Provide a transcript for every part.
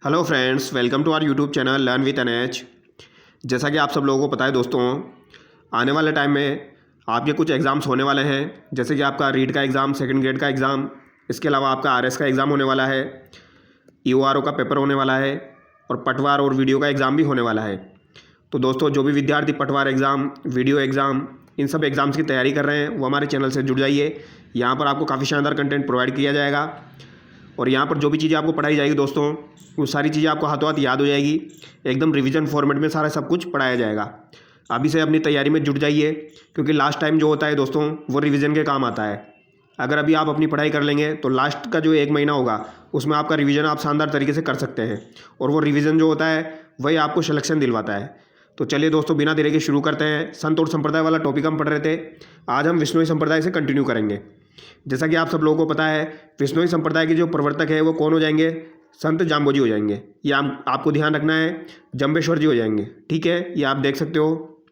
Hello friends, welcome to our YouTube channel learn with NH. जैसा कि आप सब लोगों को पता है दोस्तों, आने वाले टाइम में आपके कुछ एग्ज़ाम्स होने वाले हैं। जैसे कि आपका रीड का एग्ज़ाम, सेकंड ग्रेड का एग्ज़ाम, इसके अलावा आपका आरएस का एग्ज़ाम होने वाला है, ईओआरओ का पेपर होने वाला है और पटवार और वीडियो का एग्ज़ाम भी होने वाला है। तो दोस्तों, जो भी विद्यार्थी पटवार एग्ज़ाम, वीडियो एग्ज़ाम, इन सब एग्ज़ाम्स की तैयारी कर रहे हैं वो हमारे चैनल से जुड़ जाइए। यहाँ पर आपको काफ़ी शानदार कंटेंट प्रोवाइड किया जाएगा और यहाँ पर जो भी चीज़ें आपको पढ़ाई जाएगी दोस्तों, वो सारी चीज़ें आपको हाथों हाथ याद हो जाएगी। एकदम रिवीजन फॉर्मेट में सारा सब कुछ पढ़ाया जाएगा। अभी से अपनी तैयारी में जुट जाइए, क्योंकि लास्ट टाइम जो होता है दोस्तों वो रिवीजन के काम आता है। अगर अभी आप अपनी पढ़ाई कर लेंगे तो लास्ट का जो 1 महीना होगा उसमें आपका रिवीजन आप शानदार तरीके से कर सकते हैं, और वो रिवीजन जो होता है वही आपको सिलेक्शन दिलवाता है। तो चलिए दोस्तों, बिना देरी के शुरू करते हैं। संत और संप्रदाय वाला टॉपिक हम पढ़ रहे थे, आज हम विष्णुई संप्रदाय से कंटिन्यू करेंगे। जैसा कि आप सब लोगों को पता है, विष्णुई संप्रदाय के जो प्रवर्तक है वो कौन हो जाएंगे? संत जाम्बोजी हो जाएंगे। ये आपको ध्यान रखना है, जम्बेश्वर जी हो जाएंगे। ठीक है, ये आप देख सकते हो।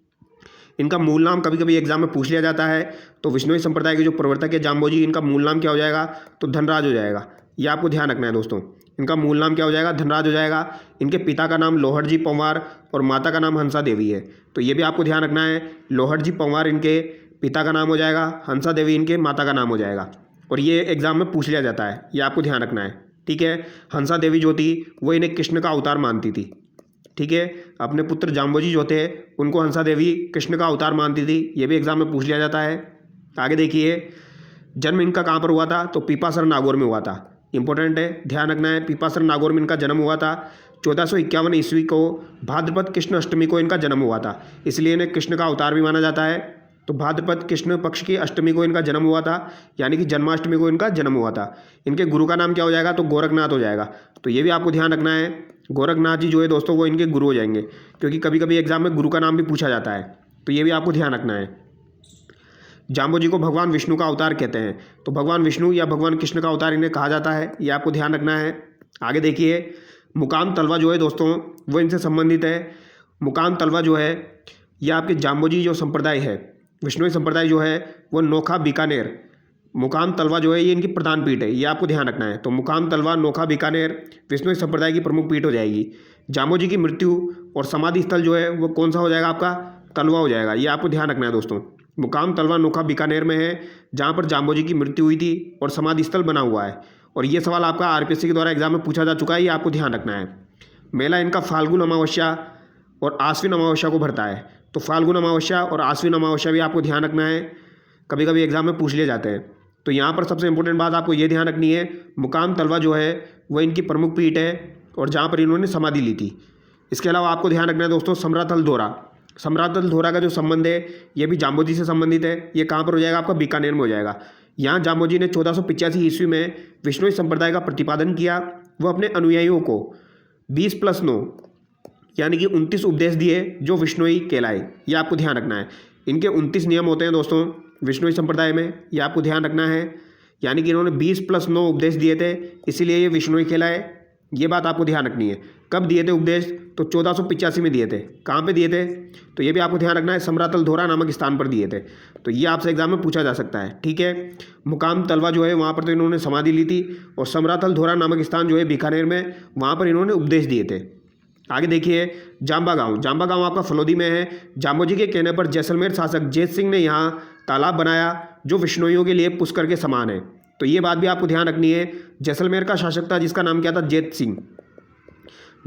इनका मूल नाम कभी कभी एग्जाम में पूछ लिया जाता है। तो विष्णुई संप्रदाय के जो प्रवर्तक है जाम्बोजी, इनका मूल नाम क्या हो जाएगा? तो धनराज हो जाएगा। ये आपको ध्यान रखना है दोस्तों, इनका मूल नाम क्या हो जाएगा? धनराज हो जाएगा। इनके पिता का नाम लोहड़ जी पंवार और माता का नाम हंसा देवी है। तो ये भी आपको ध्यान रखना है, लोहड़ जी पंवार इनके पिता का नाम हो जाएगा, हंसा देवी इनके माता का नाम हो जाएगा। और ये एग्जाम में पूछ लिया जाता है, ये आपको ध्यान रखना है। ठीक है, हंसा देवी जो थी वो इन्हें कृष्ण का अवतार मानती थी। ठीक है, अपने पुत्र जाम्बोजी जो थे उनको हंसा देवी कृष्ण का अवतार मानती थी। ये भी एग्जाम में पूछ लिया जाता है। आगे देखिए, जन्म इनका कहाँ पर हुआ था? तो पीपासर नागौर में हुआ था। इंपॉर्टेंट है, ध्यान रखना है। पीपासर नागौर में इनका जन्म हुआ था। 1451 ईस्वी को भाद्रपद कृष्ण अष्टमी को इनका जन्म हुआ था, इसलिए इन्हें कृष्ण का अवतार भी माना जाता है। तो भाद्रपद कृष्ण पक्ष की अष्टमी को इनका जन्म हुआ था, यानी कि जन्माष्टमी को इनका जन्म हुआ था। इनके गुरु का नाम क्या हो जाएगा? तो गोरखनाथ हो जाएगा। तो ये भी आपको ध्यान रखना है, गोरखनाथ जी जो है दोस्तों वो इनके गुरु हो जाएंगे, क्योंकि कभी कभी एग्जाम में गुरु का नाम भी पूछा जाता है। तो ये भी आपको ध्यान रखना है। जाम्बोजी को भगवान विष्णु का अवतार कहते हैं। तो भगवान विष्णु या भगवान कृष्ण का अवतार इन्हें कहा जाता है, ये आपको ध्यान रखना है। आगे देखिए, मुकाम तलवा जो है दोस्तों वो इनसे संबंधित है। मुकाम तलवा जो है ये आपके जाम्बोजी जो संप्रदाय है, विष्णुई संप्रदाय जो है वो नोखा बीकानेर, मुकाम तलवा जो है ये इनकी प्रधान पीठ है, ये आपको ध्यान रखना है। तो मुकाम तलवा नोखा बीकानेर विष्णुई संप्रदाय की प्रमुख पीठ हो जाएगी। जाम्बोजी की मृत्यु और समाधि स्थल जो है वो कौन सा हो जाएगा? आपका तलवा हो जाएगा। ये आपको ध्यान रखना है दोस्तों। मुकाम तलवा नोखा बीकानेर में है, जहाँ पर जाम्बोजी की मृत्यु हुई थी और समाधि स्थल बना हुआ है। और ये सवाल आपका आरपीएससी के द्वारा एग्जाम में पूछा जा चुका है, ये आपको ध्यान रखना है। मेला इनका फाल्गुन अमावस्या और आश्विन अमावस्या को भरता है। तो फाल्गुन अमावस्या और आश्विन अमावस्या भी आपको ध्यान रखना है, कभी कभी एग्जाम में पूछ लिए जाते हैं। तो यहाँ पर सबसे इंपॉर्टेंट बात आपको ये ध्यान रखनी है, मुकाम तलवा जो है वह इनकी प्रमुख पीठ है और जहाँ पर इन्होंने समाधि ली थी। इसके अलावा आपको ध्यान रखना है दोस्तों, सम्रातल धोरा, सम्रातल धोरा का जो संबंध है ये भी जाम्बोजी से संबंधित है। ये कहाँ पर हो जाएगा? आपका बीकानेर में हो जाएगा। यहाँ जाम्बोजी ने 1485 ईस्वी में विष्णुई संप्रदाय का प्रतिपादन किया। वो अपने अनुयायियों को 20+9 यानी कि 29 उपदेश दिए जो विष्णुई कहलाए। ये आपको ध्यान रखना है। इनके 29 नियम होते हैं दोस्तों विष्णुई संप्रदाय में, ये आपको ध्यान रखना है। यानी कि इन्होंने 20+9 उपदेश दिए थे, इसीलिए ये विष्णुई कहलाए। ये बात आपको ध्यान रखनी है। कब दिए थे उपदेश? तो 1485 में दिए थे। कहाँ पे दिए थे? तो ये भी आपको ध्यान रखना है, सम्रातल धोरा नामक स्थान पर दिए थे। तो ये आपसे एग्जाम में पूछा जा सकता है। ठीक है, मुकाम तलवा जो है वहाँ पर तो इन्होंने समाधि ली थी, और सम्रातल धोरा नामक स्थान जो है बीकानेर में, वहाँ पर इन्होंने उपदेश दिए थे। आगे देखिए, जाम्बा गांव, जाम्बा गांव आपका फलोदी में है। जाम्बोजी के कहने पर जैसलमेर शासक जेत सिंह ने यहाँ तालाब बनाया जो विष्णुइयों के लिए पुष्कर के समान है। तो ये बात भी आपको ध्यान रखनी है। जैसलमेर का शासक था जिसका नाम क्या था? जेत सिंह,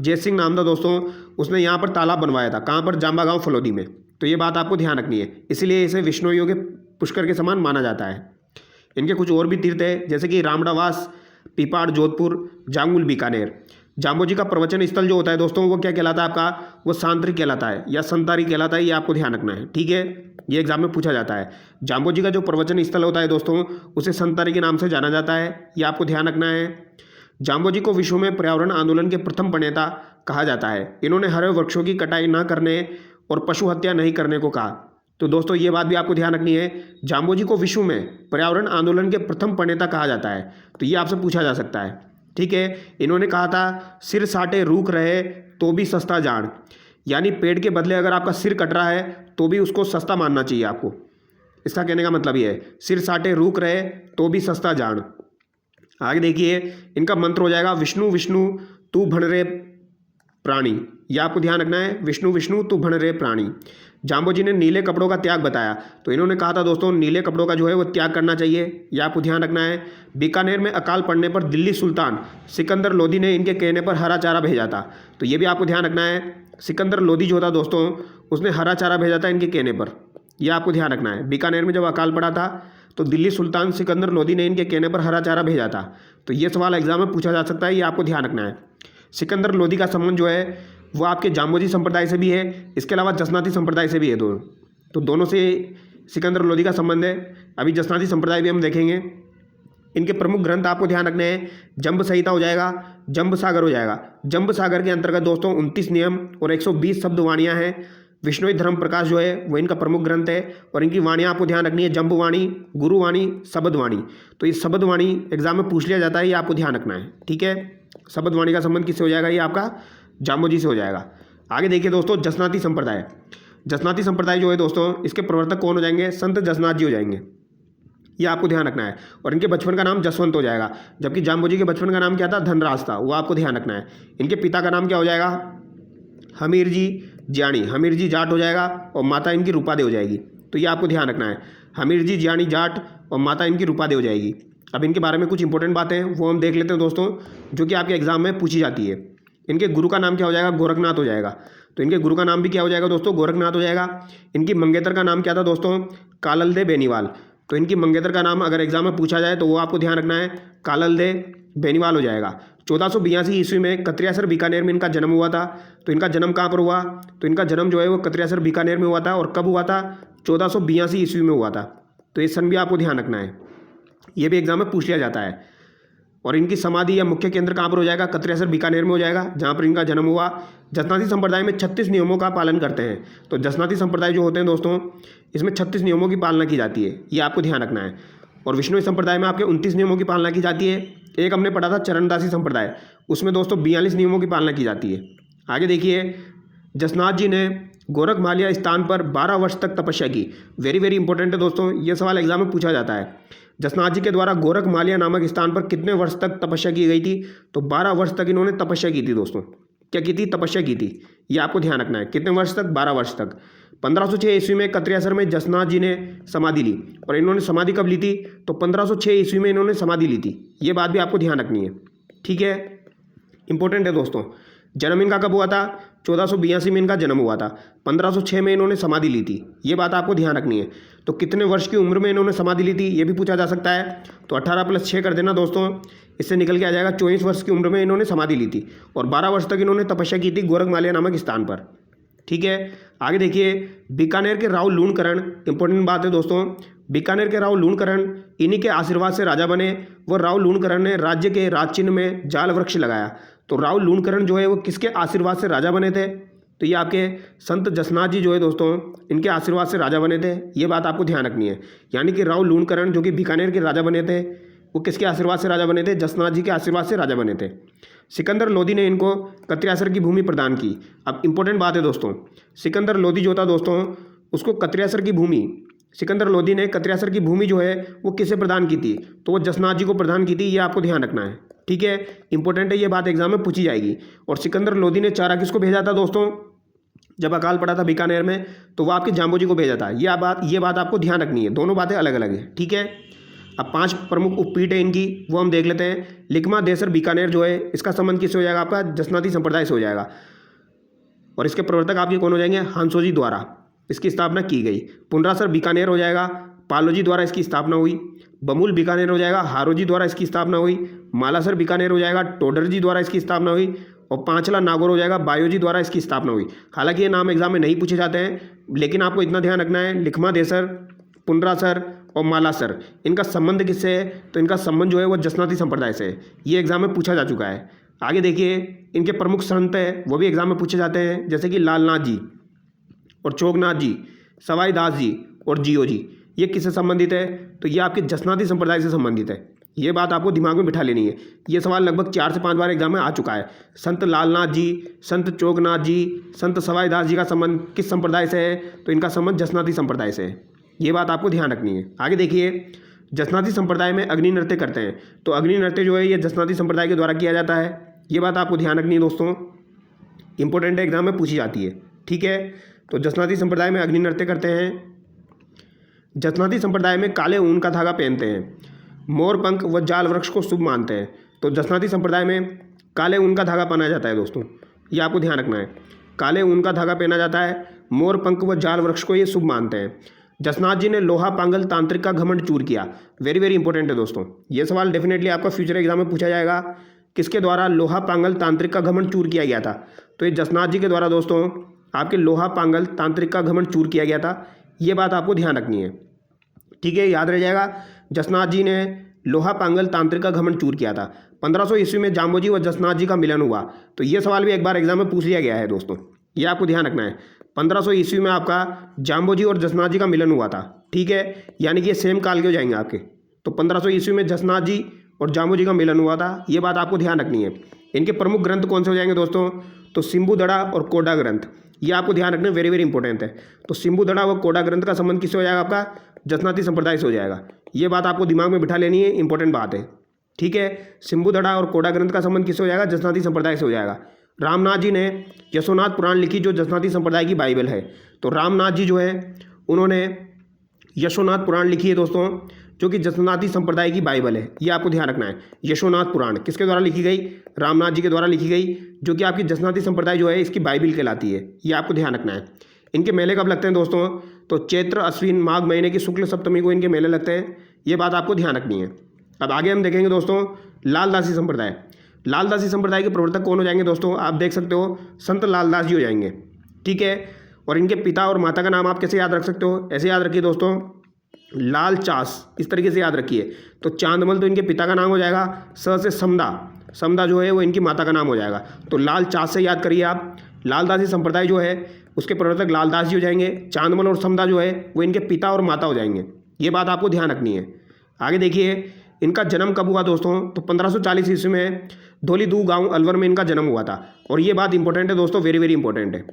जेत सिंह नाम था दोस्तों। उसने यहाँ पर तालाब बनवाया था। कहाँ पर? जाम्बा गांव फलोदी में। तो ये बात आपको ध्यान रखनी है, इसीलिए इसे विष्णुइयों के पुष्कर के समान माना जाता है। इनके कुछ और भी तीर्थ है, जैसे कि रामडावास, पीपाड़ जोधपुर, जांगुल बीकानेर। जाम्बोजी का प्रवचन स्थल जो होता है दोस्तों वो क्या कहलाता है? आपका वो सांतरी कहलाता है या संतारी कहलाता है, ये आपको ध्यान रखना है। ठीक है, ये एग्जाम में पूछा जाता है। जाम्बोजी का जो प्रवचन स्थल होता है दोस्तों उसे संतारी के नाम से जाना जाता है, ये आपको ध्यान रखना है। जाम्बोजी को विश्व में पर्यावरण आंदोलन के प्रथम प्रणेता कहा जाता है। इन्होंने हरे वृक्षों की कटाई न करने और पशु हत्या नहीं करने को कहा। तो दोस्तों ये बात भी आपको ध्यान रखनी है, जाम्बोजी को विश्व में पर्यावरण आंदोलन के प्रथम प्रणेता कहा जाता है। तो ये आपसे पूछा जा सकता है। ठीक है, इन्होंने कहा था सिर साटे रूख रहे तो भी सस्ता जान, यानी पेड़ के बदले अगर आपका सिर कट रहा है तो भी उसको सस्ता मानना चाहिए आपको। इसका कहने का मतलब ये है, सिर साटे रूख रहे तो भी सस्ता जान। आगे देखिए, इनका मंत्र हो जाएगा विष्णु विष्णु तू भण रे प्राणी, यह आपको ध्यान रखना है। विष्णु विष्णु तू भण रे प्राणी। जाम्बोजी ने नीले कपड़ों का त्याग बताया, तो इन्होंने कहा था दोस्तों नीले कपड़ों का जो है वो त्याग करना चाहिए, यह आपको ध्यान रखना है। बीकानेर में अकाल पड़ने पर दिल्ली सुल्तान सिकंदर लोदी ने इनके कहने पर हरा चारा भेजा था, तो ये भी आपको ध्यान रखना है। सिकंदर लोदी जो था दोस्तों उसने हरा चारा भेजा था इनके कहने पर, यह आपको ध्यान रखना है। बीकानेर में जब अकाल पड़ा था तो दिल्ली सुल्तान सिकंदर लोदी ने इनके कहने पर हरा चारा भेजा था, तो ये सवाल एग्जाम में पूछा जा सकता है, ये आपको ध्यान रखना है। सिकंदर लोदी का संबंध जो है वो आपके जाम्बोजी संप्रदाय से भी है, इसके अलावा जसनाती संप्रदाय से भी है तो दोनों से सिकंदर लोदी का संबंध है। अभी जसनाती संप्रदाय भी हम देखेंगे। इनके प्रमुख ग्रंथ आपको ध्यान रखने हैं, जंब संहिता हो जाएगा, जंब सागर हो जाएगा। जंब सागर के अंतर्गत दोस्तों 29 नियम और 120 शब्द वाणियाँ हैं। विष्णु धर्म प्रकाश जो है वो इनका प्रमुख ग्रंथ है, और इनकी वाणियाँ आपको ध्यान रखनी है, जंबवाणी, गुरुवाणी, शब्दवाणी। तो ये शब्दवाणी एग्जाम में पूछ लिया जाता है, ये आपको ध्यान रखना है, ठीक है। शब्दवाणी का संबंध किससे हो जाएगा, ये आपका जाम्बोजी से हो जाएगा। आगे देखिए दोस्तों, जसनाती संप्रदाय। जसनाती संप्रदाय जो है दोस्तों इसके प्रवर्तक कौन हो जाएंगे, संत जसनाथ जी हो जाएंगे, ये आपको ध्यान रखना है। और इनके बचपन का नाम जसवंत हो जाएगा, जबकि जाम्बोजी के बचपन का नाम क्या था, धनराज था, वो आपको ध्यान रखना है। इनके पिता का नाम क्या हो जाएगा, हमीर जी ज्याणी, हमीर जी जाट हो जाएगा, और माता इनकी रूपादे हो जाएगी, तो ये आपको ध्यान रखना है। हमीर जी ज्याणी जाट और माता इनकी रूपादे हो जाएगी। अब इनके बारे में कुछ इंपॉर्टेंट बातें हैं वो हम देख लेते हैं दोस्तों, जो कि आपके एग्जाम में पूछी जाती है। इनके गुरु का नाम क्या हो जाएगा, गोरखनाथ हो जाएगा, तो इनके गुरु का नाम भी क्या हो जाएगा दोस्तों, गोरखनाथ हो जाएगा। इनकी मंगेतर का नाम क्या था दोस्तों, काललदे बेनीवाल, तो इनकी मंगेतर का नाम अगर एग्जाम में पूछा जाए तो वो आपको ध्यान रखना है, काललदे बेनीवाल हो जाएगा। 1482 ईस्वी में कत्रियासर बीकानेर में इनका जन्म हुआ था। तो इनका जन्म कहाँ पर हुआ, तो इनका जन्म जो है वो कत्रियासर बीकानेर में हुआ था, और कब हुआ था, 1482 ईस्वी में हुआ था। तो ये सन भी आपको ध्यान रखना है, ये भी एग्जाम में पूछ लिया जाता है। और इनकी समाधि या मुख्य केंद्र कहाँ पर हो जाएगा, कत्रियासर बीकानेर में हो जाएगा, जहाँ पर इनका जन्म हुआ। जसनाती संप्रदाय में 36 नियमों का पालन करते हैं। तो जसनाती संप्रदाय जो होते हैं दोस्तों इसमें 36 नियमों की पालना की जाती है, ये आपको ध्यान रखना है। और विष्णु संप्रदाय में आपके 29 नियमों की पालना की जाती है। एक हमने पढ़ा था चरणदासी संप्रदाय, उसमें दोस्तों 42 नियमों की पालना की जाती है। आगे देखिए, जसनाथ जी ने गोरख मालिया स्थान पर 12 वर्ष तक तपस्या की। वेरी वेरी इंपॉर्टेंट है दोस्तों, ये सवाल एग्जाम में पूछा जाता है। जसनाथ जी के द्वारा गोरख मालिया नामक स्थान पर कितने वर्ष तक तपस्या की गई थी, तो 12 वर्ष तक इन्होंने तपस्या की थी दोस्तों। क्या की थी, तपस्या की थी, ये आपको ध्यान रखना है। कितने वर्ष तक, 12 वर्ष तक। 1506 ईस्वी में कत्रियासर में जसनाथ जी ने समाधि ली, और इन्होंने समाधि कब ली थी, तो 1506 ईस्वी में इन्होंने समाधि ली थी, ये बात भी आपको ध्यान रखनी है, ठीक है, इंपॉर्टेंट है दोस्तों। जन्म इनका कब हुआ था, 1482 में इनका जन्म हुआ था, 1506 में इन्होंने समाधि ली थी, ये बात आपको ध्यान रखनी है। तो कितने वर्ष की उम्र में इन्होंने समाधि ली थी, ये भी पूछा जा सकता है। तो 18 + 6 कर देना दोस्तों, इससे निकल के आ जाएगा 24 वर्ष की उम्र में इन्होंने समाधि ली थी, और 12 वर्ष तक इन्होंने तपस्या की थी गोरख मालिया नामक स्थान पर, ठीक है। आगे देखिए, बीकानेर के राव लूणकरण, इंपॉर्टेंट बात है दोस्तों। बीकानेर के राव लूणकरण इन्हीं के आशीर्वाद से राजा बने। वो राव लूणकरण ने राज्य के राज चिन्ह में जाल वृक्ष लगाया। तो राव लूणकरण जो है वो किसके आशीर्वाद से राजा बने थे, तो ये आपके संत जसनाथ जी जो है दोस्तों इनके आशीर्वाद से राजा बने थे, ये बात आपको ध्यान रखनी है। यानी कि राव लूणकरण जो कि बीकानेर के राजा बने थे, वो किसके आशीर्वाद से राजा बने थे, जसनाथ जी के आशीर्वाद से राजा बने थे। सिकंदर लोदी ने इनको कत्रियासर की भूमि प्रदान की। अब इंपॉर्टेंट बात है दोस्तों, सिकंदर लोदी जो था दोस्तों उसको कत्रियासर की भूमि, सिकंदर लोदी ने कत्रियासर की भूमि जो है वो किसे प्रदान की थी, तो वो जसनाथ जी को प्रदान की थी, ये आपको ध्यान रखना है, ठीक है, इंपॉर्टेंट है, ये बात एग्जाम में पूछी जाएगी। और सिकंदर लोदी ने चारा किसको भेजा था दोस्तों, जब अकाल पड़ा था बीकानेर में, तो वो आपके जाम्बोजी को भेजा था। ये बात आपको ध्यान रखनी है, दोनों बातें अलग अलग है, ठीक है। अब 5 प्रमुख उपपीठ है इनकी, वो हम देख लेते हैं। लिखमा देसर बीकानेर जो है इसका संबंध किससे हो जाएगा, आपका जसनाती संप्रदाय से हो जाएगा, और इसके प्रवर्तक आपके कौन हो जाएंगे, हांसोजी द्वारा इसकी स्थापना की गई। पुंडरासर बीकानेर हो जाएगा, पालोजी द्वारा इसकी स्थापना हुई। बमूल बीकानेर हो जाएगा, हारोजी द्वारा इसकी स्थापना हुई। मालासर बीकानेर हो जाएगा, टोडरजी द्वारा इसकी स्थापना हुई। और पांचला नागौर हो जाएगा, बायोजी द्वारा इसकी स्थापना हुई। हालांकि ये नाम एग्जाम में नहीं पूछे जाते हैं, लेकिन आपको इतना ध्यान रखना है, लिखमा देसर, पुंडरासर और मालासर इनका संबंध किससे है, तो इनका संबंध जो है वो जसनाती संप्रदाय से है, ये एग्जाम में पूछा जा चुका है। आगे देखिए, इनके प्रमुख संत है वो भी एग्जाम में पूछे जाते हैं, जैसे कि लालनाथ जी और चोगनाथ जी, सवाई दास जी और जियो जी, ये किससे संबंधित है, तो ये आपके जसनाती संप्रदाय से संबंधित है। ये बात आपको दिमाग में बिठा लेनी है, ये सवाल लगभग 4 से 5 बार एग्जाम में आ चुका है। संत लालनाथ जी, संत चोगनाथ जी, संत सवाई दास जी का संबंध किस संप्रदाय से है, तो इनका संबंध जसनाती संप्रदाय से है, ये बात आपको ध्यान रखनी है। आगे देखिए, जसनाती संप्रदाय में अग्नि नृत्य करते हैं, तो अग्नि नृत्य जो है ये जसनाती संप्रदाय के द्वारा किया जाता है। ये बात आपको ध्यान रखनी है दोस्तों, इंपॉर्टेंट एग्जाम में पूछी जाती है। ठीक है, तो जसनाती संप्रदाय में अग्नि नृत्य करते हैं। जसनाती संप्रदाय में काले ऊन का धागा पहनते हैं, मोर पंख व जाल वृक्ष को शुभ मानते हैं। तो जसनाती संप्रदाय में काले ऊन का धागा पहना जाता है दोस्तों, ये आपको ध्यान रखना है। काले ऊन का धागा पहना जाता है, मोर पंख व जाल वृक्ष को ये शुभ मानते हैं। जसनाथ जी ने लोहा पांगल तांत्रिक का घमंड चूर किया। वेरी वेरी इंपॉर्टेंट है दोस्तों, ये सवाल डेफिनेटली आपका फ्यूचर एग्जाम में पूछा जाएगा। किसके द्वारा लोहा पांगल तांत्रिक का घमंड चूर किया गया था? तो ये जसनाथ जी के द्वारा दोस्तों आपके लोहा पांगल तांत्रिक का घमंड चूर किया गया था। ये बात आपको ध्यान रखनी है। ठीक है, याद रह जाएगा, जसनाथ जी ने लोहा पांगल तांत्रिक का घमंड चूर किया था। 1500 ईस्वी में जाम्बोजी व जसनाथ जी का मिलन हुआ। तो ये सवाल भी एक बार एग्जाम में पूछ लिया गया है दोस्तों, ये आपको ध्यान रखना है। 1500 ईस्वी में आपका जाम्बोजी और जसनाथ जी का मिलन हुआ था। ठीक है, यानी कि ये सेम काल के हो जाएंगे आपके। तो 1500 ईस्वी में जसनाथ जी और जाम्बोजी का मिलन हुआ था, ये बात आपको ध्यान रखनी है। इनके प्रमुख ग्रंथ कौन से हो जाएंगे दोस्तों? तो सिम्बुदड़ा और कोडा ग्रंथ, ये आपको ध्यान रखना, वेरी वेरी इंपॉर्टेंट है। तो सिम्बुदड़ा व कोडा ग्रंथ का संबंध किससे हो जाएगा? आपका जसनाती संप्रदाय से हो जाएगा। ये बात आपको दिमाग में बिठा लेनी है, इंपॉर्टेंट बात है। ठीक है, सिम्बुदड़ा और कोडा ग्रंथ का संबंध किससे हो जाएगा? जसनाती संप्रदाय से हो जाएगा। रामनाथ जी ने यशोनाथ पुराण लिखी, जो जसनाती संप्रदाय की बाइबल है। तो रामनाथ जी जो है उन्होंने यशोनाथ पुराण लिखी है दोस्तों, जो कि जसनाती संप्रदाय की बाइबल है। ये आपको ध्यान रखना है। यशोनाथ पुराण किसके द्वारा लिखी गई? रामनाथ जी के द्वारा लिखी गई, जो कि आपकी जसनाती संप्रदाय जो है इसकी बाइबल कहलाती है। ये आपको ध्यान रखना है। इनके मेले कब लगते हैं दोस्तों? तो चैत्र अश्विन माघ महीने की शुक्ल सप्तमी को इनके मेले लगते हैं। ये बात आपको ध्यान रखनी है। अब आगे हम देखेंगे दोस्तों लालदासी संप्रदाय। लालदासी संप्रदाय के प्रवर्तक कौन हो जाएंगे दोस्तों? आप देख सकते हो संत लालदास जी हो जाएंगे। ठीक है, और इनके पिता और माता का नाम आप कैसे याद रख सकते हो? ऐसे याद रखिए दोस्तों, लाल चास, इस तरीके से याद रखिए। तो चांदमल तो इनके पिता का नाम हो जाएगा, स से समदा, समदा जो है वो इनकी माता का नाम हो जाएगा। तो लाल चास से याद करिए आप। लालदासी संप्रदाय जो है उसके प्रवर्तक लालदास जी हो जाएंगे। चांदमल और समदा जो है वो इनके पिता और माता हो जाएंगे। ये बात आपको ध्यान रखनी है। आगे देखिए, इनका जन्म कब हुआ दोस्तों? तो 1540 ईस्वी में धौलीदू गांव अलवर में इनका जन्म हुआ था। और ये बात इंपॉर्टेंट है दोस्तों, वेरी वेरी इंपॉर्टेंट है।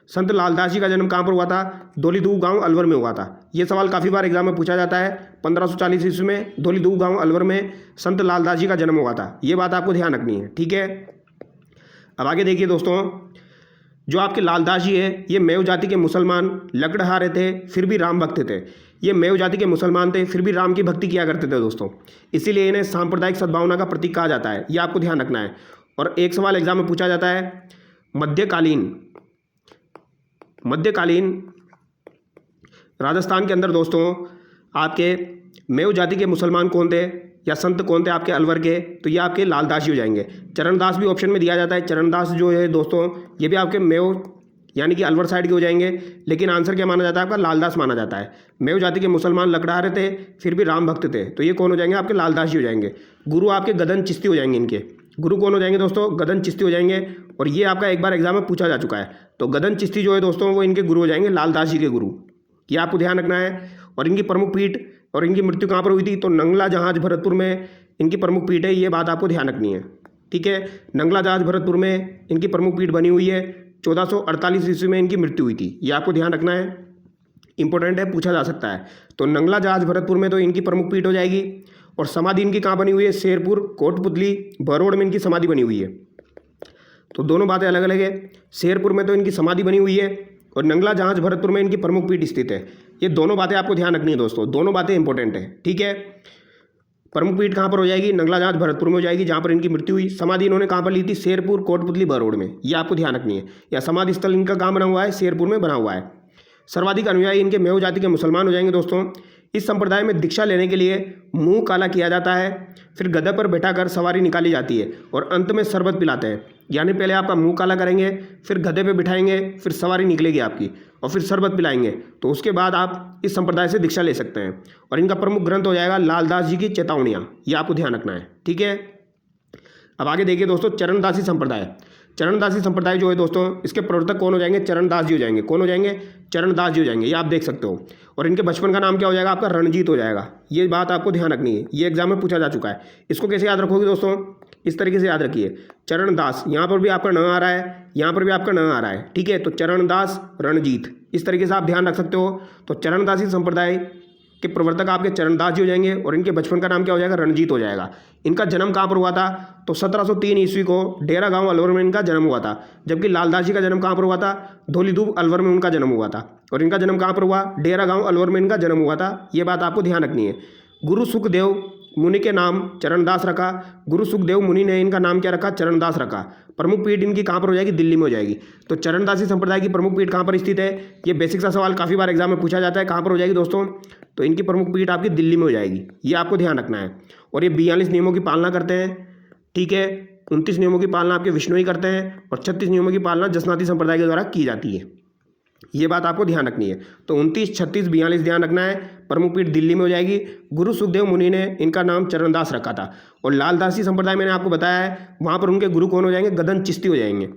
संत लालदास जी का जन्म कहाँ पर हुआ था? धौलीदू गांव अलवर में हुआ था। ये सवाल काफ़ी बार एग्जाम में पूछा जाता है। 1540 ईस्वी में धौलीदू गांव अलवर में संत लालदास जी का जन्म हुआ था। ये बात आपको ध्यान रखनी है। ठीक है, अब आगे देखिए दोस्तों, जो आपके लालदास जी है ये मेव जाति के मुसलमान लकड़हारे थे, फिर भी राम भक्त थे। ये मेव जाति के मुसलमान थे, फिर भी राम की भक्ति किया करते थे दोस्तों, इसीलिए इन्हें सांप्रदायिक सद्भावना का प्रतीक कहा जाता है। ये आपको ध्यान रखना है। और एक सवाल एग्जाम में पूछा जाता है, मध्यकालीन राजस्थान के अंदर दोस्तों आपके मेव जाति के मुसलमान कौन थे या संत कौन थे आपके अलवर के? तो ये आपके लालदास जी हो जाएंगे। चरणदास भी ऑप्शन में दिया जाता है। चरणदास जो है दोस्तों ये भी आपके मेव यानी कि अलवर साइड के हो जाएंगे, लेकिन आंसर क्या माना जाता है? आपका लालदास माना जाता है। मेव जाति के मुसलमान लकड़हारे थे, फिर भी राम भक्त थे। तो ये कौन हो जाएंगे? आपके लालदास जी हो जाएंगे। गुरु आपके गदन चिश्ती हो जाएंगे। इनके गुरु कौन हो जाएंगे दोस्तों? गदन चिश्ती हो जाएंगे। और ये आपका एक बार एग्जाम में पूछा जा चुका है। तो गदन चिश्ती जो है दोस्तों वो इनके गुरु हो जाएंगे, लालदास जी के गुरु। ये आपको ध्यान रखना है। और इनकी प्रमुख पीठ और इनकी मृत्यु कहाँ पर हुई थी? तो नंगला जहाज भरतपुर में इनकी प्रमुख पीठ है। ये बात आपको ध्यान रखनी है। ठीक है, नंगला जहाज भरतपुर में इनकी प्रमुख पीठ बनी हुई है। 1448 ईस्वी में इनकी मृत्यु हुई थी। ये आपको ध्यान रखना है, इंपॉर्टेंट है, पूछा जा सकता है। तो नंगला जहाज भरतपुर में तो इनकी प्रमुख पीठ हो जाएगी। और समाधि इनकी कहाँ बनी हुई है? शेरपुर, कोटपुतली, बरोड़ में इनकी समाधि बनी हुई है। तो दोनों बातें अलग अलग है। शेरपुर में तो इनकी समाधि बनी हुई है और नंगला जहाज भरतपुर में इनकी प्रमुख पीठ स्थित है। ये दोनों बातें आपको ध्यान रखनी है दोस्तों, दोनों बातें इंपॉर्टेंट है। ठीक है, प्रमुख पीठ कहाँ पर हो जाएगी? नंगला जहाज भरतपुर में हो जाएगी, जहाँ पर इनकी मृत्यु हुई। समाधि इन्होंने कहाँ पर ली थी? शेरपुर, कोटपुतली, बरोड़ में। ये आपको ध्यान रखनी है। या समाधि स्थल इनका कहाँ बना हुआ है? शेरपुर में बना हुआ है। सर्वाधिक अनुयायी इनके मेव जाति के मुसलमान हो जाएंगे दोस्तों। इस संप्रदाय में दीक्षा लेने के लिए मुंह काला किया जाता है, फिर गधे पर बैठाकर सवारी निकाली जाती है और अंत में शरबत पिलाते हैं। यानी पहले आपका मुंह काला करेंगे, फिर गधे पे बिठाएंगे, फिर सवारी निकलेगी आपकी और फिर शरबत पिलाएंगे। तो उसके बाद आप इस संप्रदाय से दीक्षा ले सकते हैं। और इनका प्रमुख ग्रंथ हो जाएगा लालदास जी की चेतावनियाँ। ये आपको ध्यान रखना है। ठीक है, अब आगे देखिए दोस्तों, चरणदासी संप्रदाय। चरणदासी संप्रदाय जो है दोस्तों इसके प्रवर्तक कौन हो जाएंगे? चरणदास जी हो जाएंगे। कौन हो जाएंगे? चरणदास जी हो जाएंगे। ये आप देख सकते हो। और इनके बचपन का नाम क्या हो जाएगा? आपका रणजीत हो जाएगा। ये बात आपको ध्यान रखनी है, ये एग्जाम में पूछा जा चुका है। इसको कैसे याद रखोगे दोस्तों? इस तरीके से याद रखिए, चरणदास, यहाँ पर भी आपका न आ रहा है, यहाँ पर भी आपका न आ रहा है। ठीक है, तो चरणदास, रणजीत, इस तरीके से आप ध्यान रख सकते हो। तो चरणदासी संप्रदाय के प्रवर्तक आपके चरणदास जी हो जाएंगे और इनके बचपन का नाम क्या हो जाएगा, रणजीत हो जाएगा। इनका जन्म कहाँ पर हुआ था, तो 1703 ईस्वी को डेरा गांव अलवर में इनका जन्म हुआ था। जबकि लालदास जी का जन्म कहाँ पर हुआ था, धौलीधूप अलवर में उनका जन्म हुआ था। और इनका जन्म कहाँ पर हुआ, डेरा गांव अलवर में इनका जन्म हुआ था। ये बात आपको ध्यान रखनी है। गुरु सुखदेव मुनि के नाम चरणदास रखा। गुरु सुखदेव मुनि ने इनका नाम क्या रखा, चरणदास रखा। प्रमुख पीठ इनकी कहाँ पर हो जाएगी, दिल्ली में हो जाएगी। तो चरणदासी संप्रदाय की प्रमुख पीठ कहाँ पर स्थित है, ये बेसिक सा सवाल काफ़ी बार एग्जाम में पूछा जाता है, कहाँ पर हो जाएगी दोस्तों, तो इनकी प्रमुख पीठ आपकी दिल्ली में हो जाएगी। ये आपको ध्यान रखना है। और ये 42 नियमों की पालना करते हैं, ठीक है। 29 नियमों की पालना आपके विश्नोई करते हैं और 36 नियमों की पालना जसनाती संप्रदाय के द्वारा की जाती है। ये बात आपको ध्यान रखनी है। तो 29, 36, 42 ध्यान रखना है। प्रमुख पीठ दिल्ली में हो जाएगी। गुरु सुखदेव मुनि ने इनका नाम चरणदास रखा था। और लालदासी संप्रदाय मैंने आपको बताया है, वहाँ पर उनके गुरु कौन हो जाएंगे, गदन चिश्ती हो जाएंगे।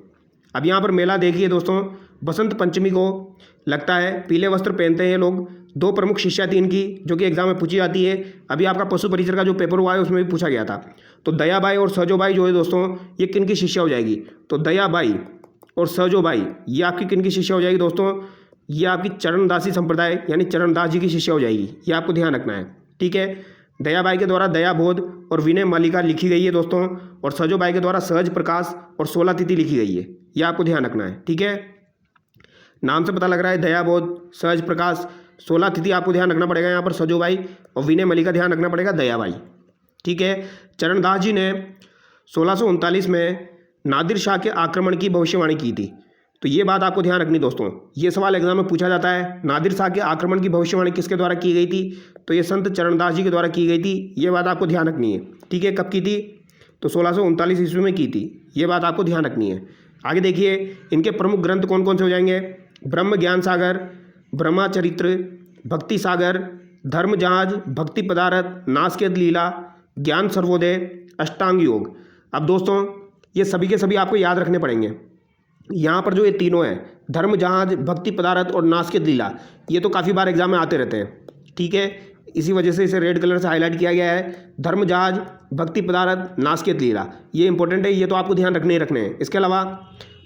अब यहाँ पर मेला देखिए दोस्तों, बसंत पंचमी को लगता है, पीले वस्त्र पहनते हैं ये लोग। 2 प्रमुख शिष्या थी इनकी, जो कि एग्जाम में पूछी जाती है। अभी आपका पशु परिचर का जो पेपर हुआ है उसमें भी पूछा गया था। तो दयाबाई और सजोबाई जो है दोस्तों, ये किन की शिष्या हो जाएगी, तो दयाबाई और सजोबाई ये आपकी किन की शिष्या हो जाएगी दोस्तों, ये आपकी चरणदासी संप्रदाय यानी चरणदास जी की शिष्या हो जाएगी। ये आपको ध्यान रखना है, ठीक है। दयाबाई के द्वारा दयाबोध और विनय मालिका लिखी गई है दोस्तों। और सजोबाई के द्वारा सहज प्रकाश और 16 तिथि लिखी गई है। ये आपको ध्यान रखना है, ठीक है। नाम से पता लग रहा है, दयाबोध, सहज प्रकाश, 16 तिथि आपको ध्यान रखना पड़ेगा यहाँ पर सजोबाई, और विनय मालिका ध्यान रखना पड़ेगा दयाबाई, ठीक है। चरणदास जी ने 1639 में नादिर शाह के आक्रमण की भविष्यवाणी की थी। तो ये बात आपको ध्यान रखनी दोस्तों, ये सवाल एग्जाम में पूछा जाता है। नादिर शाह के आक्रमण की भविष्यवाणी किसके द्वारा की गई थी, तो ये संत चरणदास जी के द्वारा की गई थी। ये बात आपको ध्यान रखनी है, ठीक है। कब की थी, तो 1639 ईस्वी में की थी। ये बात आपको ध्यान रखनी है। आगे देखिए, इनके प्रमुख ग्रंथ कौन कौन से हो जाएंगे, ब्रह्म ज्ञान सागर, ब्रह्मचरित्र, भक्ति सागर, धर्म जहाज, भक्ति पदार्थ, नासकेत लीला, ज्ञान सर्वोदय, अष्टांग योग। अब दोस्तों ये सभी के सभी आपको याद रखने पड़ेंगे। यहाँ पर जो ये तीनों हैं, धर्म जहाज, भक्ति पदार्थ और नासकेत लीला, ये तो काफ़ी बार एग्जाम में आते रहते हैं, ठीक है। इसी वजह से इसे रेड कलर से हाईलाइट किया गया है। धर्म जहाज, भक्ति पदार्थ, नासकेत लीला, ये इंपॉर्टेंट है, ये तो आपको ध्यान रखने ही रखने हैं। इसके अलावा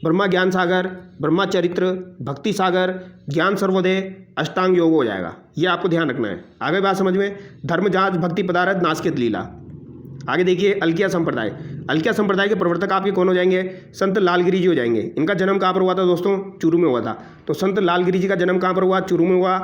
ब्रह्मा ज्ञान सागर, ब्रह्मचरित्र, भक्ति सागर, ज्ञान सर्वोदय, अष्टांग योग हो जाएगा। ये आपको ध्यान रखना है। आगे बात समझ में, धर्म जहाज, भक्ति पदार्थ, नासकेत लीला। आगे देखिए, अलकिया संप्रदाय। अलकिया संप्रदाय के प्रवर्तक आपके कौन हो जाएंगे, संत लालगिरी जी हो जाएंगे। इनका जन्म कहाँ पर हुआ था दोस्तों, चूरू में हुआ था। तो संत लालगिरी जी का जन्म कहाँ पर हुआ, चूरू में हुआ।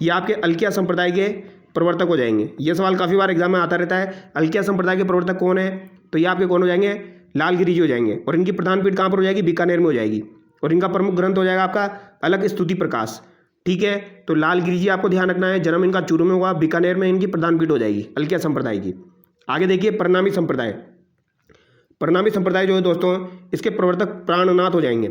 ये आपके अलकिया संप्रदाय के प्रवर्तक हो जाएंगे। ये सवाल काफ़ी बार एग्जाम में आता रहता है, अलकिया संप्रदाय के प्रवर्तक कौन है, तो ये आपके कौन हो जाएंगे, लालगिरी जी हो जाएंगे। और इनकी प्रधान पीठ कहाँ पर हो जाएगी, बीकानेर में हो जाएगी। और इनका प्रमुख ग्रंथ हो जाएगा आपका अलग स्तुति प्रकाश, ठीक है। तो लालगिरी जी आपको ध्यान रखना है, जन्म इनका चूरू में हुआ, बीकानेर में इनकी प्रधान पीठ हो जाएगी अलकिया संप्रदाय की। आगे देखिए, प्रणामी संप्रदाय। प्रणामी संप्रदाय जो है दोस्तों, इसके प्रवर्तक प्राणनाथ हो जाएंगे।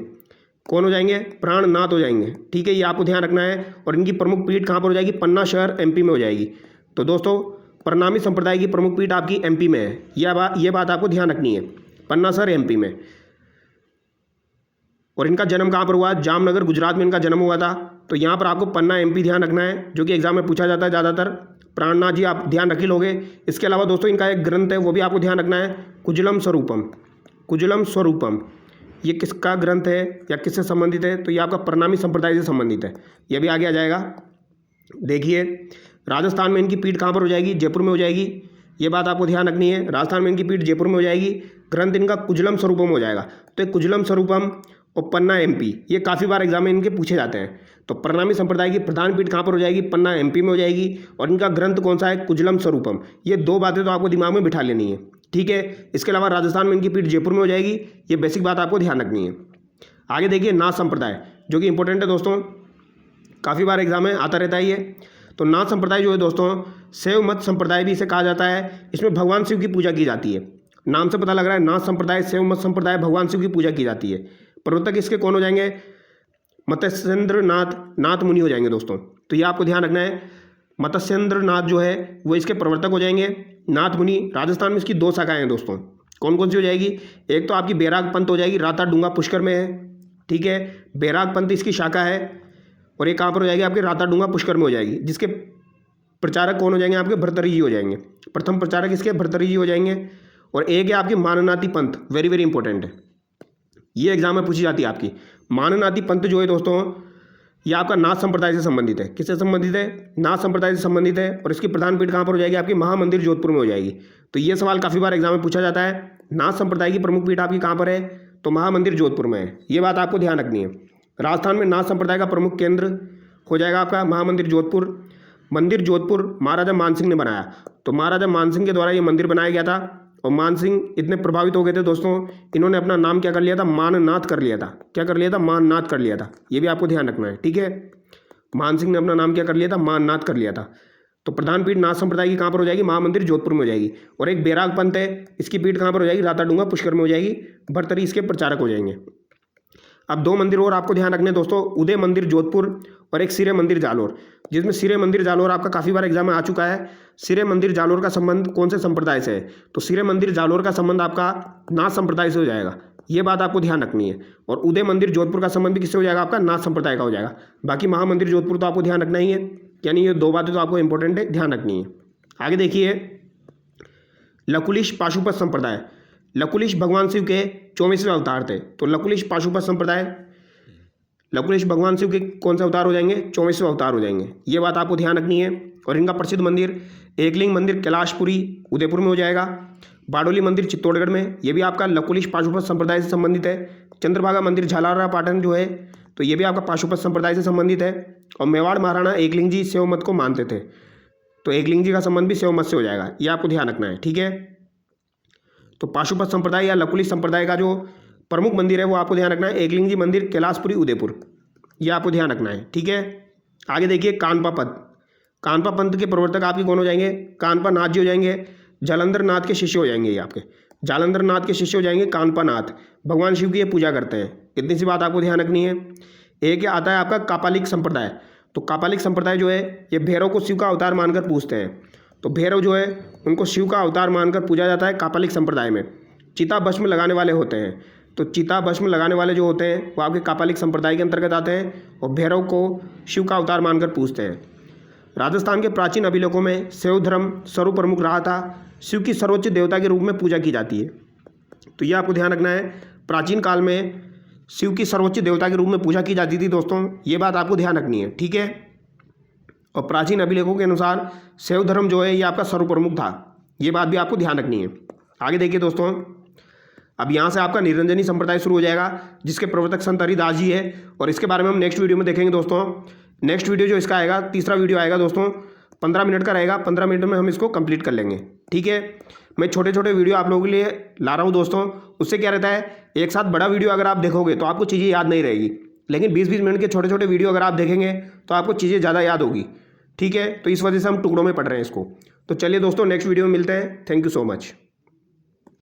कौन हो जाएंगे, प्राणनाथ हो जाएंगे, ठीक है। ये आपको ध्यान रखना है। और इनकी प्रमुख पीठ कहाँ पर हो जाएगी, पन्ना शहर एमपी में हो जाएगी। तो दोस्तों प्रणामी संप्रदाय की प्रमुख पीठ आपकी एमपी में है। ये बात आपको ध्यान रखनी है, पन्ना शहर एमपी में। और इनका जन्म कहाँ पर हुआ, जामनगर गुजरात में इनका जन्म हुआ था। तो यहाँ पर आपको पन्ना एमपी ध्यान रखना है, जो कि एग्जाम में पूछा जाता है ज़्यादातर। प्राणनाथ जी आप ध्यान रख ही लोगे। इसके अलावा दोस्तों इनका एक ग्रंथ है, वो भी आपको ध्यान रखना है, कुजलम स्वरूपम। कुजलम स्वरूपम ये किसका ग्रंथ है या किससे संबंधित है, तो ये आपका प्रणामी संप्रदाय से संबंधित है। ये भी आगे आ जाएगा। देखिए, राजस्थान में इनकी पीठ कहाँ पर हो जाएगी, जयपुर में हो जाएगी। ये बात आपको ध्यान रखनी है, राजस्थान में इनकी पीठ जयपुर में हो जाएगी। ग्रंथ इनका कुजलम स्वरूपम हो जाएगा। तो कुजलम स्वरूपम और पन्ना एमपी, ये काफ़ी बार एग्जाम में इनके पूछे जाते हैं। तो प्रणामी संप्रदाय की प्रधान पीठ कहाँ पर हो जाएगी, पन्ना एमपी में हो जाएगी। और इनका ग्रंथ कौन सा है, कुजलम स्वरूपम। ये 2 बातें तो आपको दिमाग में बिठा लेनी है, ठीक है। इसके अलावा राजस्थान में इनकी पीठ जयपुर में हो जाएगी। ये बेसिक बात आपको ध्यान रखनी है। आगे देखिए, नाथ संप्रदाय, जो कि इंपॉर्टेंट है दोस्तों, काफ़ी बार एग्जाम में आता रहता है ये। तो नाथ संप्रदाय जो है दोस्तों, शैव मत संप्रदाय भी इसे कहा जाता है। इसमें भगवान शिव की पूजा की जाती है। नाम से पता लग रहा है, नाथ संप्रदाय, शैव मत संप्रदाय, भगवान शिव की पूजा की जाती है। प्रवर्तक इसके कौन हो जाएंगे, मत्स्येंद्र नाथ मुनि हो जाएंगे दोस्तों। तो ये आपको ध्यान रखना है, मत्स्येंद्र नाथ जो है वो इसके प्रवर्तक हो जाएंगे, नाथ मुनि। राजस्थान में इसकी 2 शाखाएं हैं दोस्तों। कौन कौन सी हो जाएगी, एक तो आपकी बैराग पंथ हो जाएगी, राता डूंगा पुष्कर में है, ठीक है। बैराग पंथ इसकी शाखा है। और ये कहाँ पर हो जाएगी, आपके राता डूंगा पुष्कर में हो जाएगी, जिसके प्रचारक कौन हो जाएंगे, आपके भर्तृहरि जी हो जाएंगे। प्रथम प्रचारक इसके भर्तृहरि जी हो जाएंगे। और एक है आपकी माननाती पंथ, वेरी वेरी इंपॉर्टेंट है, ये एग्जाम में पूछी जाती है आपकी। माननाती पंथ जो है दोस्तों, यह आपका नाथ संप्रदाय से संबंधित है। किससे संबंधित है? नाथ संप्रदाय से संबंधित है। और इसकी प्रधान पीठ कहाँ पर हो जाएगी? आपकी महामंदिर जोधपुर में हो जाएगी। तो ये सवाल काफ़ी बार एग्जाम में पूछा जाता है, नाथ संप्रदाय की प्रमुख पीठ आपकी कहाँ पर है? तो महामंदिर जोधपुर में है। ये बात आपको ध्यान रखनी है। राजस्थान में नाथ संप्रदाय का प्रमुख केंद्र हो जाएगा आपका महामंदिर जोधपुर। मंदिर जोधपुर महाराजा मानसिंह ने बनाया। तो महाराजा मानसिंह के द्वारा ये मंदिर बनाया गया था। और मानसिंह इतने प्रभावित हो गए थे दोस्तों, इन्होंने अपना नाम क्या कर लिया था? माननाथ कर लिया था। क्या कर लिया था? माननाथ कर लिया था। ये भी आपको ध्यान रखना है, ठीक है। मानसिंह ने अपना नाम क्या कर लिया था? माननाथ कर लिया था। तो प्रधान पीठ नाथ संप्रदाय की कहाँ पर हो जाएगी? महामंदिर जोधपुर में हो जाएगी। और एक बैराग पंथ है, इसकी पीठ कहाँ पर हो जाएगी? राताडूंगा पुष्कर में हो जाएगी। भरतरी इसके प्रचारक हो जाएंगे। अब दो मंदिर और आपको ध्यान रखने हैं दोस्तों, उदय मंदिर जोधपुर और एक सिरे मंदिर जालोर, जिसमें सिरे मंदिर जालोर आपका काफ़ी बार एग्जाम में आ चुका है। सिरे मंदिर जालोर का संबंध कौन से संप्रदाय से है? तो सिरे मंदिर जालोर का संबंध आपका नाथ संप्रदाय से हो जाएगा। ये बात आपको ध्यान रखनी है। और उदय मंदिर जोधपुर का संबंध भी किससे हो जाएगा? आपका नाथ संप्रदाय का हो जाएगा। बाकी महामंदिर जोधपुर तो आपको ध्यान रखना ही है, यानी ये दो बातें तो आपको इंपॉर्टेंट है, ध्यान रखनी है। आगे देखिए, लकुलिश पाशुपत संप्रदाय। लकुलिश भगवान शिव के 24वें अवतार थे। तो लकुलिश पाशुपत संप्रदाय, लकुलिश भगवान शिव के कौन सा अवतार हो जाएंगे? 24वें अवतार हो जाएंगे। ये बात आपको ध्यान रखनी है। और इनका प्रसिद्ध मंदिर एकलिंग मंदिर कैलाशपुरी उदयपुर में हो जाएगा। बाडोली मंदिर चित्तौड़गढ़ में, ये भी आपका लकुलिश पाशुपत संप्रदाय से संबंधित है। चंद्रभागा मंदिर झालारा पाटन जो है, तो ये भी आपका पाशुपत संप्रदाय से संबंधित है। और मेवाड़ महाराणा एकलिंग जी शैव मत को मानते थे, तो एकलिंग जी का संबंध भी शैव मत से हो जाएगा। ये आपको ध्यान रखना है, ठीक है। तो पाशुपत संप्रदाय या लकुलिश संप्रदाय का जो प्रमुख मंदिर है वो आपको ध्यान रखना है, एकलिंग जी मंदिर कैलाशपुरी उदयपुर। ये आपको ध्यान रखना है, ठीक है। आगे देखिए, कानपा पंथ। कानपा पंथ के प्रवर्तक आपके कौन हो जाएंगे? कानपा नाथ जी हो जाएंगे। जालंधर नाथ के शिष्य हो जाएंगे ये आपके। जालंधर नाथ के शिष्य हो जाएंगे कानपा नाथ। भगवान शिव की ये पूजा करते हैं। इतनी सी बात आपको ध्यान रखनी है। एक आता है आपका कापालिक संप्रदाय। तो कापालिक संप्रदाय जो है, ये भैरव को शिव का अवतार मानकर पूजते हैं। तो भैरव जो है उनको शिव का अवतार मानकर पूजा जाता है कापालिक संप्रदाय में। चिता भस्म लगाने वाले होते हैं। तो चिता भस्म लगाने वाले जो होते हैं वो आपके कापालिक संप्रदाय के अंतर्गत आते हैं और भैरव को शिव का अवतार मानकर पूजते हैं। राजस्थान के प्राचीन अभिलेखों में शैव धर्म सर्वप्रमुख रहा था। शिव की सर्वोच्च देवता के रूप में पूजा की जाती है। तो ये आपको ध्यान रखना है, प्राचीन काल में शिव की सर्वोच्च देवता के रूप में पूजा की जाती थी दोस्तों। ये बात आपको ध्यान रखनी है, ठीक है। और प्राचीन अभिलेखों के अनुसार शैव धर्म जो है ये आपका सर्वप्रमुख था। ये बात भी आपको ध्यान रखनी है। आगे देखिए दोस्तों, अब यहाँ से आपका निरंजनी संप्रदाय शुरू हो जाएगा, जिसके प्रवर्तक संत हरिदास जी है। और इसके बारे में हम नेक्स्ट वीडियो में देखेंगे दोस्तों। नेक्स्ट वीडियो जो इसका आएगा, तीसरा वीडियो आएगा दोस्तों, 15 मिनट का रहेगा। 15 मिनट में हम इसको कंप्लीट कर लेंगे, ठीक है। मैं छोटे छोटे वीडियो आप लोगों के लिए ला रहा हूँ दोस्तों। उससे क्या रहता है, एक साथ बड़ा वीडियो अगर आप देखोगे तो आपको चीज़ें याद नहीं रहेगी, लेकिन 20-20 मिनट के छोटे छोटे वीडियो अगर आप देखेंगे तो आपको चीज़ें ज़्यादा याद होगी, ठीक है। तो इस वजह से हम टुकड़ों में पढ़ रहे हैं इसको। तो चलिए दोस्तों, नेक्स्ट वीडियो में मिलते हैं। Thank you so much.